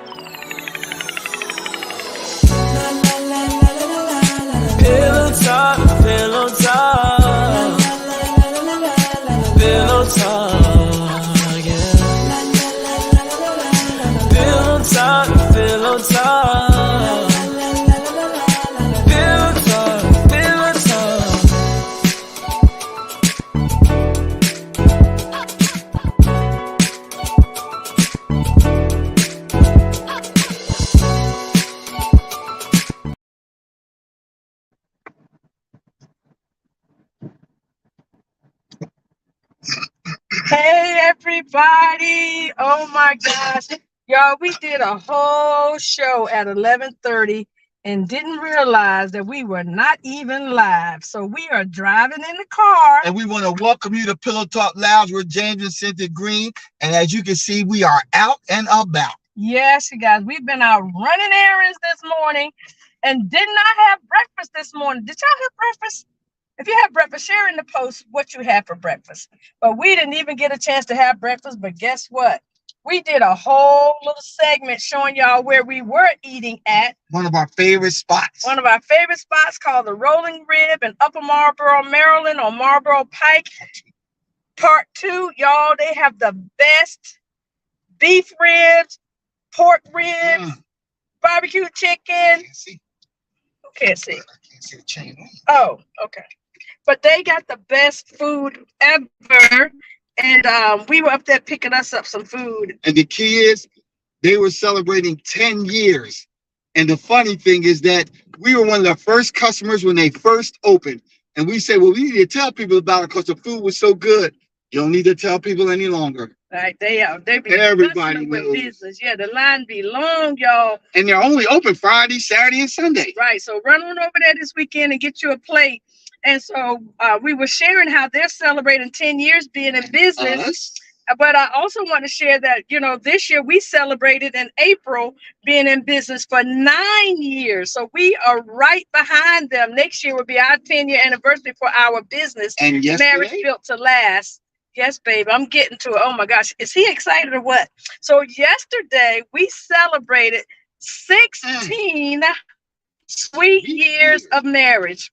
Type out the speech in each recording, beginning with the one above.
Pillow talk, pillow talk, pillow talk, yeah. Pillow talk, pillow talk, pillow talk, pillow talk. Hey everybody! Oh my gosh, y'all! We did a whole show at 11:30 and didn't realize that we were not even live. So we are driving in the car. And we want to welcome you to Pillow Talk Lounge with James and Cynthia Green. And as you can see, we are out and about. Yes, you guys, we've been out running errands this morning and did not have breakfast this morning. Did y'all have breakfast? If you have breakfast, share in the post what you had for breakfast. But we didn't even get a chance to have breakfast. But guess what? We did a whole little segment showing y'all where we were eating at. One of our favorite spots. One of our favorite spots called the Rolling Rib in Upper Marlboro, Maryland on Marlboro Pike. Part 2, y'all, they have the best beef ribs, pork ribs, barbecue chicken. Who can't see? I can't see the chain. Oh, okay. But they got the best food ever. And we were up there picking us up some food. And the key is they were celebrating 10 years. And the funny thing is that we were one of the first customers when they first opened. And we said, well, we need to tell people about it because the food was so good. You don't need to tell people any longer. Right, they be Everybody with knows. business. Yeah, the line be long, y'all. And they're only open Friday, Saturday, and Sunday. Right, so run on over there this weekend and get you a plate. And so we were sharing how they're celebrating 10 years being in business. But I also want to share that, you know, this year we celebrated in April being in business for 9 years. So we are right behind them. Next year will be our 10-year anniversary for our business. And Marriage Built to Last. Yes, babe, I'm getting to it. Oh my gosh, is he excited or what? So yesterday we celebrated 16 sweet years of marriage.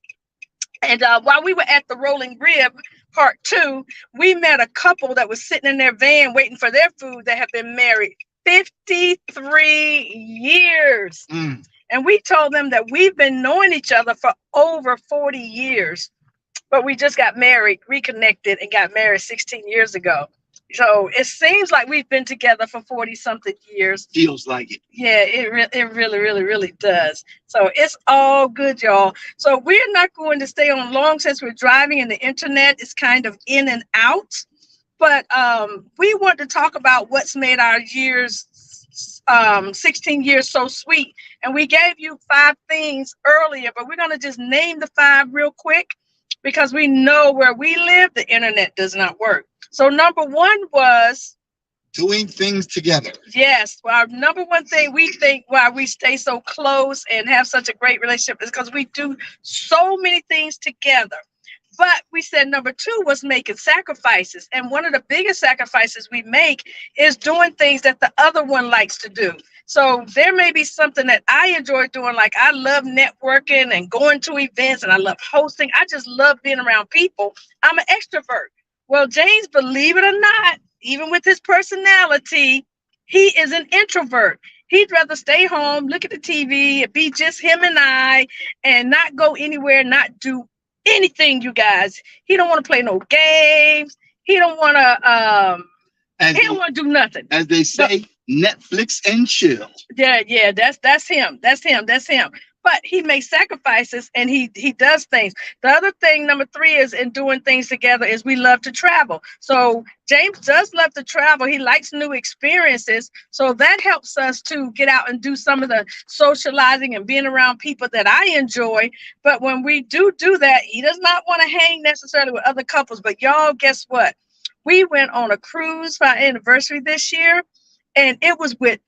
And while we were at the Rolling Rib, Part 2, we met a couple that was sitting in their van waiting for their food that have been married 53 years. And we told them that we've been knowing each other for over 40 years, but we just got married, reconnected, and got married 16 years ago. So it seems like we've been together for 40-something years. Feels like it. Yeah, it really does. So it's all good, y'all. So we're not going to stay on long since we're driving and the internet is kind of in and out. But we want to talk about what's made our years, 16 years so sweet. And we gave you 5 things earlier, but we're going to just name the 5 real quick because we know where we live, the internet does not work. So number 1 was doing things together. Yes. Well, our number 1 thing we think why we stay so close and have such a great relationship is because we do so many things together. But we said number 2 was making sacrifices. And one of the biggest sacrifices we make is doing things that the other one likes to do. So there may be something that I enjoy doing, like I love networking and going to events and I love hosting. I just love being around people. I'm an extrovert. Well, James, believe it or not, even with his personality, he is an introvert. He'd rather stay home, look at the TV, and be just him and I, and not go anywhere, not do anything, you guys. He don't want to play no games. He don't want to do nothing. As they say, Netflix and chill. Yeah, that's him. That's him. But he makes sacrifices and he does things. The other thing, number 3, is in doing things together is we love to travel. So James does love to travel. He likes new experiences. So that helps us to get out and do some of the socializing and being around people that I enjoy. But when we do that, he does not want to hang necessarily with other couples. But y'all, guess what? We went on a cruise for our anniversary this year, and it was with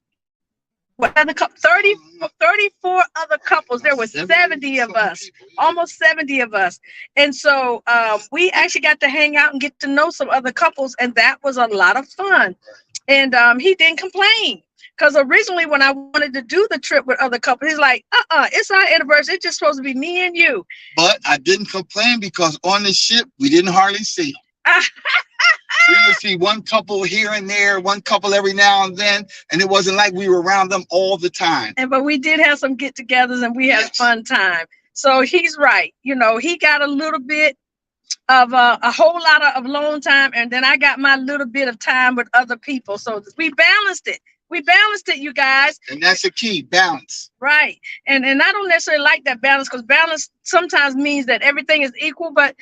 34 other couples. There were 70 of us, almost 70 of us. And so we actually got to hang out and get to know some other couples, and that was a lot of fun. And he didn't complain. Because originally when I wanted to do the trip with other couples, he's like, it's our anniversary. It's just supposed to be me and you. But I didn't complain because on the ship, we didn't hardly see them. We would see one couple here and there, one couple every now and then, and it wasn't like we were around them all the time. But we did have some get-togethers, and we had a fun time. So he's right. You know, he got a little bit of a whole lot of alone time, and then I got my little bit of time with other people. So we balanced it. We balanced it, you guys. And that's the key, balance. Right. And I don't necessarily like that balance, because balance sometimes means that everything is equal, but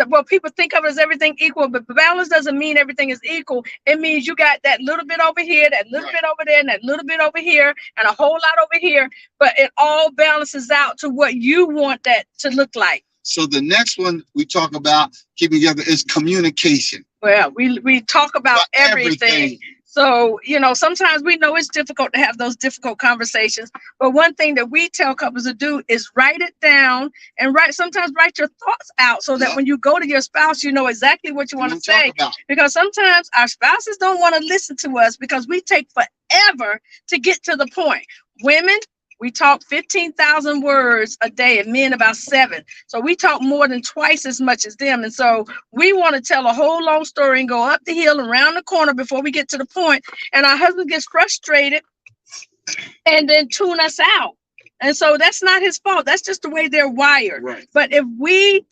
well, people think of it as everything equal, but balance doesn't mean everything is equal. It means you got that little bit over here, that little bit over there, and that little bit over here, and a whole lot over here, but it all balances out to what you want that to look like. So the next one we talk about keeping together is communication. Well, we talk about everything. So, you know, sometimes we know it's difficult to have those difficult conversations, but one thing that we tell couples to do is write it down and sometimes write your thoughts out so that when you go to your spouse, you know exactly what you want to say. Because sometimes our spouses don't want to listen to us because we take forever to get to the point. Women, we talk 15,000 words a day, and men about 7. So we talk more than twice as much as them. And so we want to tell a whole long story and go up the hill and around the corner before we get to the point. And our husband gets frustrated and then tune us out. And so that's not his fault. That's just the way they're wired. Right. But if we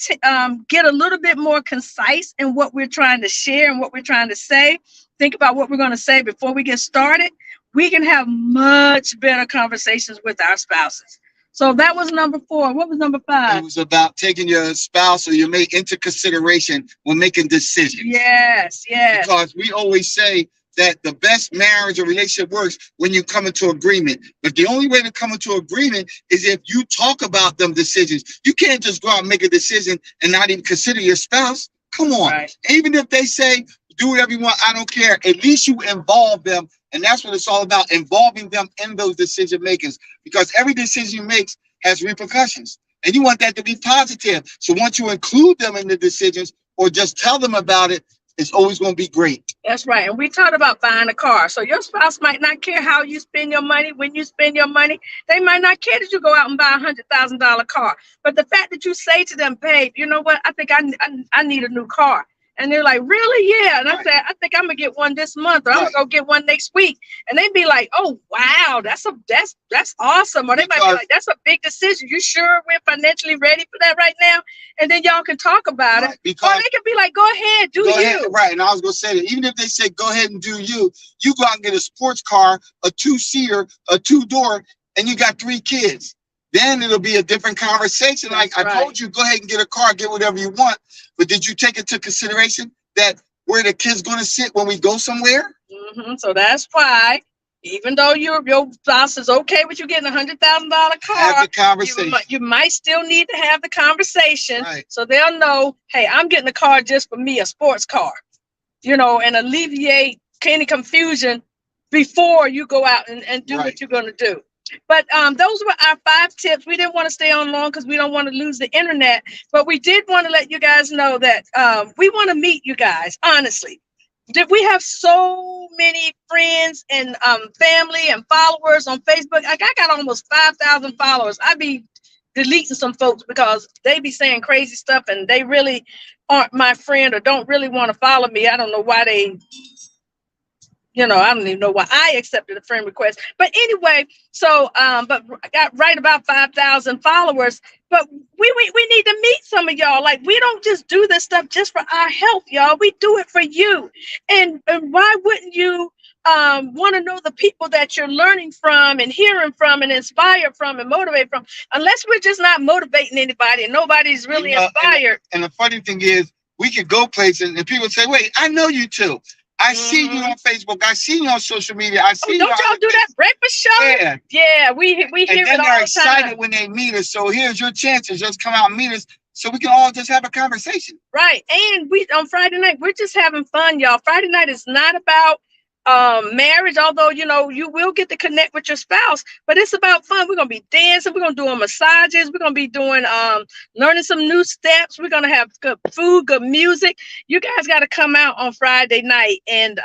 get a little bit more concise in what we're trying to share and what we're trying to say, think about what we're going to say before we get started, we can have much better conversations with our spouses. So that was number 4. What was number 5? It was about taking your spouse or your mate into consideration when making decisions. Yes, yes. Because we always say that the best marriage or relationship works when you come into agreement. But the only way to come into agreement is if you talk about them decisions. You can't just go out and make a decision and not even consider your spouse. Come on. Right. Even if they say, do whatever you want, I don't care. At least you involve them. And that's what it's all about, involving them in those decision makings, because every decision you make has repercussions and you want that to be positive. So once you include them in the decisions or just tell them about it, it's always going to be great. That's right. And we talked about buying a car. So your spouse might not care how you spend your money. When you spend your money, they might not care that you go out and buy a $100,000 car. But the fact that you say to them, babe, you know what? I think I need a new car. And they're like, really? Yeah. And I said, I think I'm gonna get one this month, or I'm gonna go get one next week. And they'd be like, oh wow, that's awesome. Or they might be like, that's a big decision. You sure we're financially ready for that right now? And then y'all can talk about it. Or they can be like, go ahead, do you. Right. And I was gonna say that even if they say go ahead and do you go out and get a sports car, a 2-seater, a 2-door, and you got 3 kids. Then it'll be a different conversation. Like I told you, go ahead and get a car, get whatever you want. But did you take into consideration that where the kid's going to sit when we go somewhere? Mm-hmm. So that's why, even though your spouse is okay with you getting $100,000 car, have the conversation. You might still need to have the conversation, right, so they'll know, hey, I'm getting a car just for me, a sports car, you know, and alleviate any confusion before you go out and do what you're going to do. But those were our 5 tips. We didn't want to stay on long because we don't want to lose the internet. But we did want to let you guys know that we want to meet you guys, honestly. We have so many friends and family and followers on Facebook. Like I got almost 5,000 followers. I be deleting some folks because they be saying crazy stuff and they really aren't my friend or don't really want to follow me. I don't know why they... I don't even know why I accepted a friend request. But anyway, so, but I got right about 5,000 followers. But we need to meet some of y'all. Like, we don't just do this stuff just for our health, y'all. We do it for you. And why wouldn't you want to know the people that you're learning from and hearing from and inspired from and motivated from? Unless we're just not motivating anybody and nobody's really inspired. And the funny thing is, we could go places and people say, wait, I know you too. I see you on Facebook. I see you on social media. I see you. Don't y'all do that breakfast show? Yeah. Yeah, we hear it all the time. And then they're excited when they meet us. So here's your chance to just come out and meet us so we can all just have a conversation. Right. And we on Friday night, we're just having fun, y'all. Friday night is not about marriage, although you know you will get to connect with your spouse, but it's about fun. We're gonna be dancing, we're gonna do massages, we're gonna be doing learning some new steps, we're gonna have good food, good music. You guys got to come out on Friday night and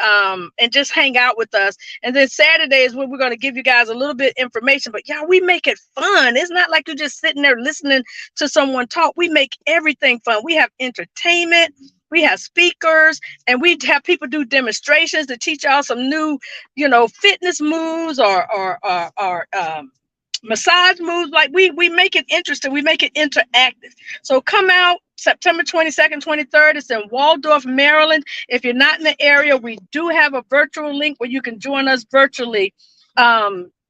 just hang out with us. And then Saturday is when we're gonna give you guys a little bit information, but yeah, we make it fun. It's not like you're just sitting there listening to someone talk. We make everything fun. We have entertainment, we have speakers, and we have people do demonstrations to teach y'all some new, you know, fitness moves or massage moves. Like we make it interesting. We make it interactive. So come out September 22nd, 23rd. It's in Waldorf, Maryland. If you're not in the area, we do have a virtual link where you can join us virtually.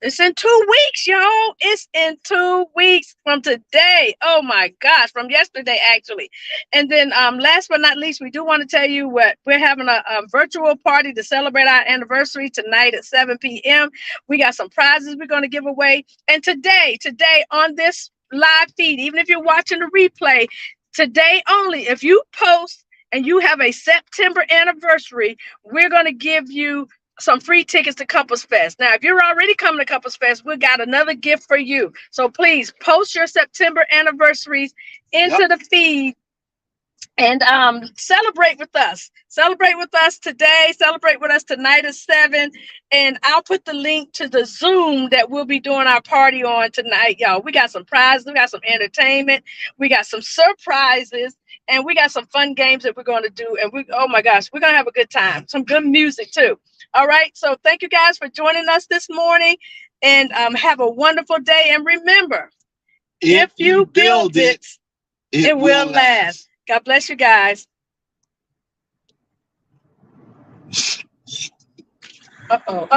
It's in 2 weeks, y'all. It's in 2 weeks from today. Oh my gosh, from yesterday actually. And then last but not least, we do want to tell you what we're having a virtual party to celebrate our anniversary tonight at 7 p.m. We got some prizes we're going to give away. And today on this live feed, even if you're watching the replay, today only, if you post and you have a September anniversary, we're going to give you some free tickets to Couples Fest. Now, if you're already coming to Couples Fest, we got another gift for you. So please post your September anniversaries into the feed and celebrate with us. Celebrate with us today. Celebrate with us tonight at 7. And I'll put the link to the Zoom that we'll be doing our party on tonight, y'all. We got some prizes. We got some entertainment. We got some surprises. And we got some fun games that we're going to do. And oh my gosh, we're going to have a good time. Some good music too. All right. So thank you guys for joining us this morning. And have a wonderful day. And remember, if you build it, it will last. God bless you guys. Uh-oh.